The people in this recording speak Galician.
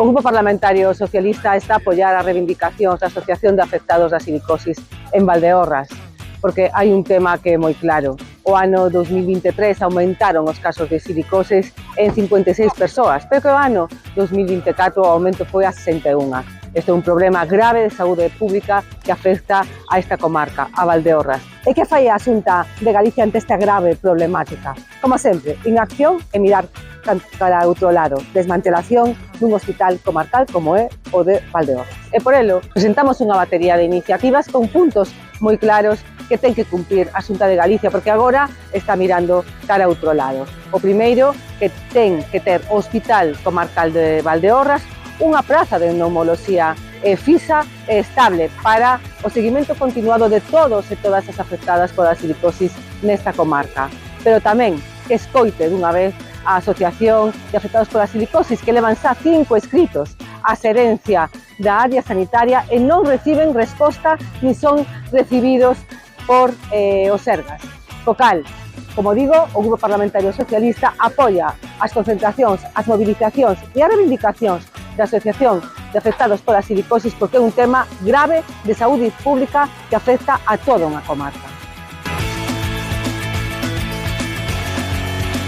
O Grupo Parlamentario Socialista está a apoiar as reivindicacións da Asociación de Afectados da Silicosis en Valdeorras, porque hai un tema que é moi claro. O ano 2023 aumentaron os casos de silicosis en 56 persoas, pero que o ano 2024 o aumento foi a 61. Este é un problema grave de saúde pública que afecta a esta comarca, a Valdeorras. E que fai a Xunta de Galicia ante esta grave problemática? Como sempre, inacción e mirar cara a outro lado, desmantelación dun hospital comarcal como é o de Valdeorras. E por elo, presentamos unha batería de iniciativas con puntos moi claros que ten que cumplir a Xunta de Galicia, porque agora está mirando cara a outro lado. O primeiro, que ten que ter o Hospital Comarcal de Valdeorras unha praza de pneumoloxía fisa e estable para o seguimento continuado de todos e todas as afectadas pola silicosis nesta comarca. Pero tamén que escoite dunha vez a Asociación de Afectados pola Silicosis, que levan xa 5 escritos a xerencia da área sanitaria e non reciben resposta ni son recibidos por os Sergas. Focal, como digo, o Grupo Parlamentario Socialista apoia as concentracións, as movilizacións e as reivindicacións da Asociación de Afectados pola Silicosis porque é un tema grave de saúde pública que afecta a toda unha comarca.